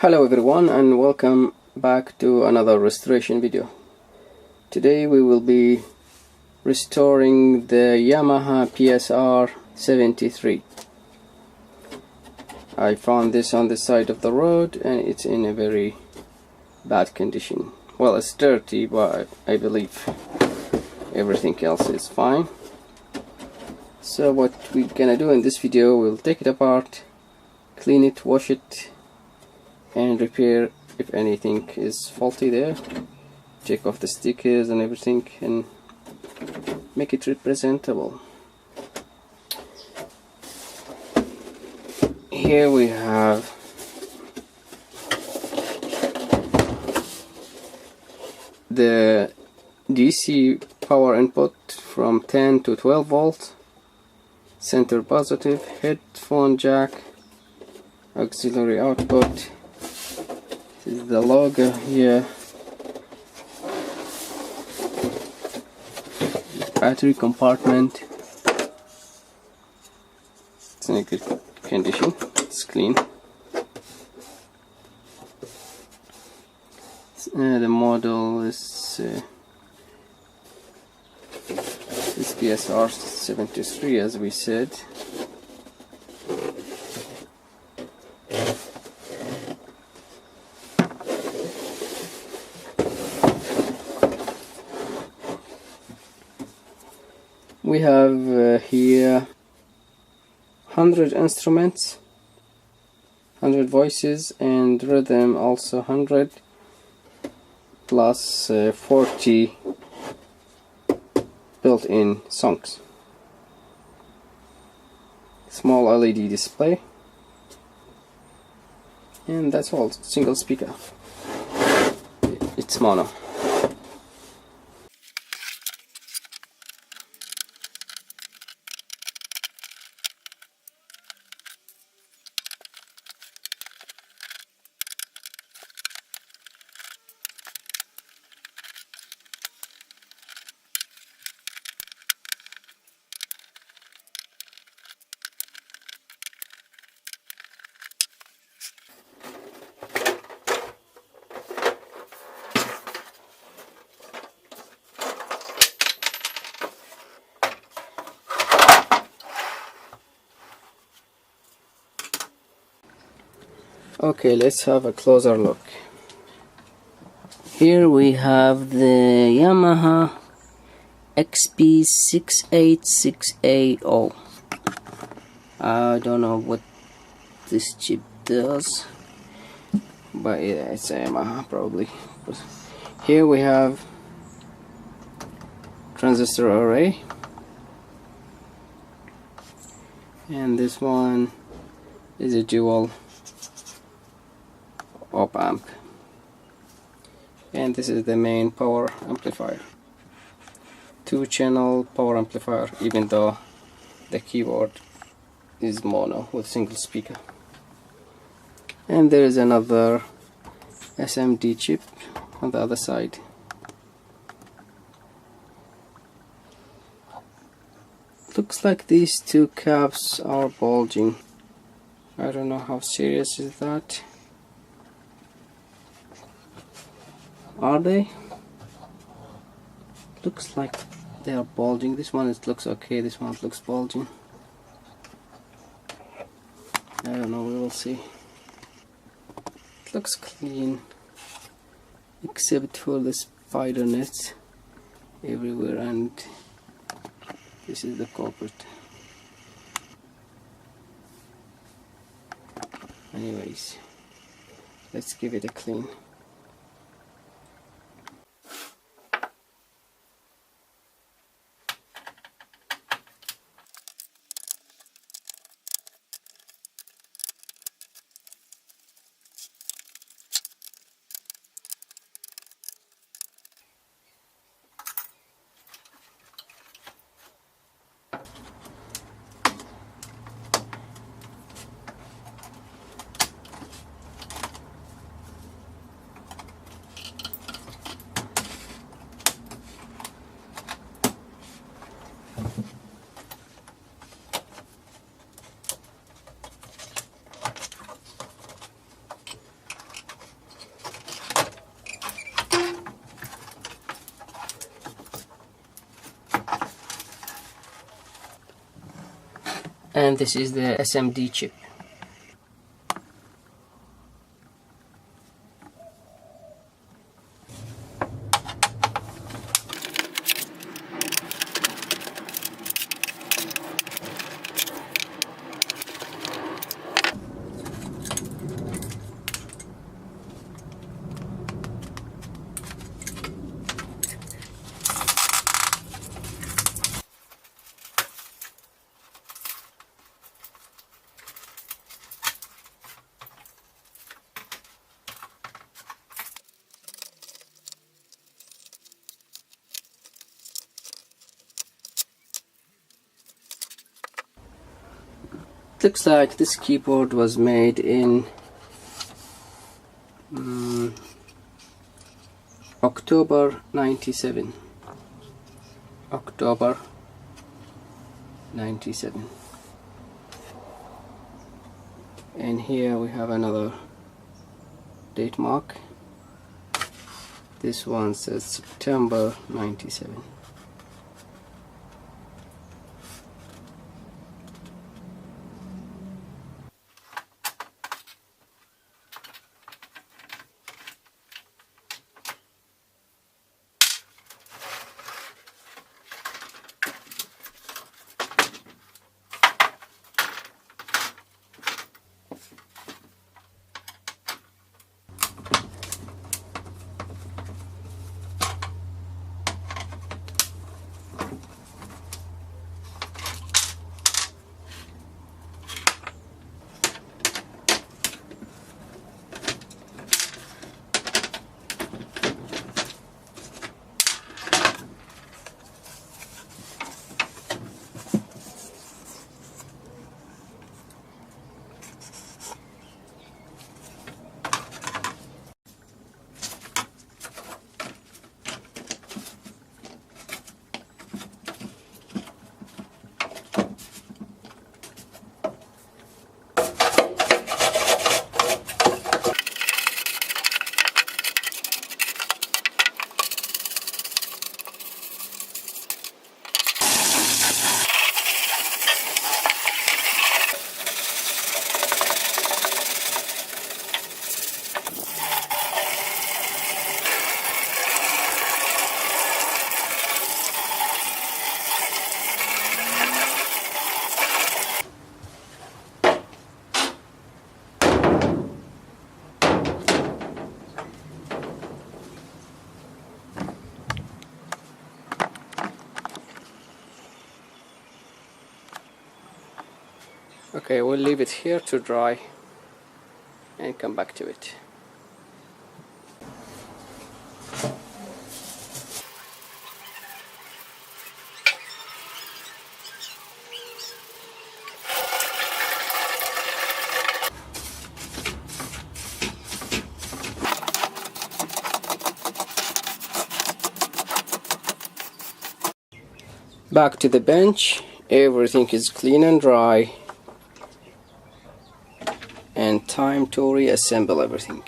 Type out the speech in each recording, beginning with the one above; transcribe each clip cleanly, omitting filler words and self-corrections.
Hello everyone and welcome back to another restoration video. Today we will be restoring the Yamaha PSR-73. I found this on the side of the road and it's in a very bad condition. Well, it's dirty, but I believe everything else is fine. So what we're gonna do in this video, we'll take it apart, clean it, wash it, and repair if anything is faulty there. Take off the stickers and everything and make it presentable. Here we have the DC power input from 10 to 12 volts, center positive, headphone jack, auxiliary output. This is the logo here. Battery compartment. It's in a good condition. It's clean. The model is PSR-73, as we said. We have here 100 instruments, 100 voices, and rhythm also 100, plus 40 built-in songs. Small LED display, and that's all. Single speaker. It's mono. Okay, let's have a closer look. Here we have the Yamaha XP68680. I don't know what this chip does, but yeah, it's a Yamaha probably. Here we have transistor array, and this one is a dual op amp, and this is the main power amplifier, 2-channel power amplifier, even though the keyboard is mono with single speaker. And there is another SMD chip on the other side. Looks like these two caps are bulging. I don't know how serious is that. Are they? Looks like they are bulging. This one looks okay, this one looks bulging. I don't know, we will see. It looks clean, except for the spider nets everywhere, and this is the culprit. Anyways, let's give it a clean. and this is the SMD chip. Looks like this keyboard was made in October 97. October 97. And here we have another date mark. This one says September 97. Okay, we'll leave it here to dry and come back to it. Back to the bench. Everything is clean and dry, and time to reassemble everything.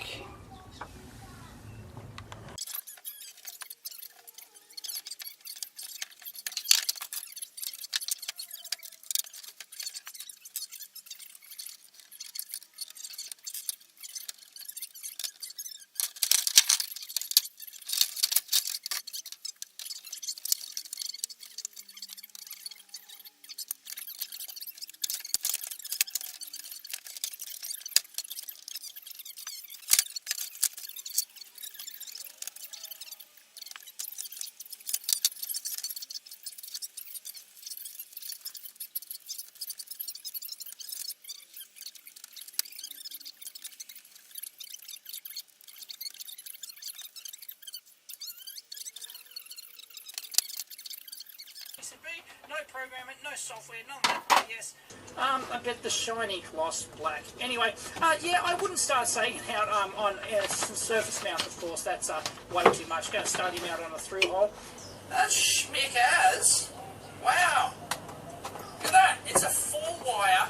No programming, no software, none of that. Yes. I bet the shiny gloss black. Anyway, yeah, I wouldn't start saying out on surface mount, of course. That's way too much. Going to start him out on a through hole. Schmick as. Wow. Look at that. It's a 4-wire.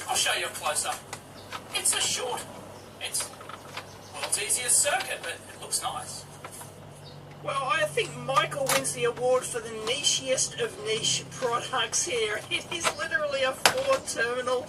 I'll show you a close-up. It's a short. It's world's easiest circuit, but it looks nice. Well, I think Michael wins the award for the nichiest of niche products here. It is literally a 4-terminal.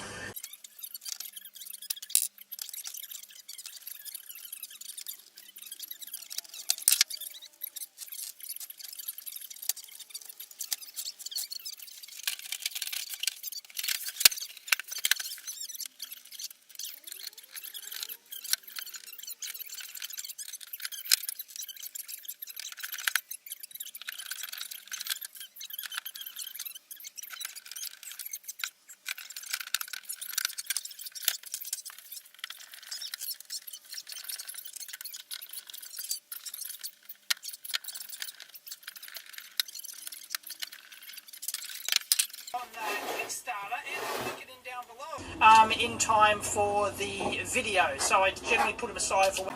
On that Kickstarter, and I'll link it in down below. In time for the video, so I generally put them aside for.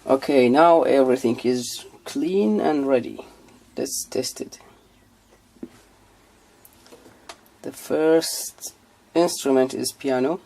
Okay, now everything is clean and ready. Let's test it. The first instrument is piano.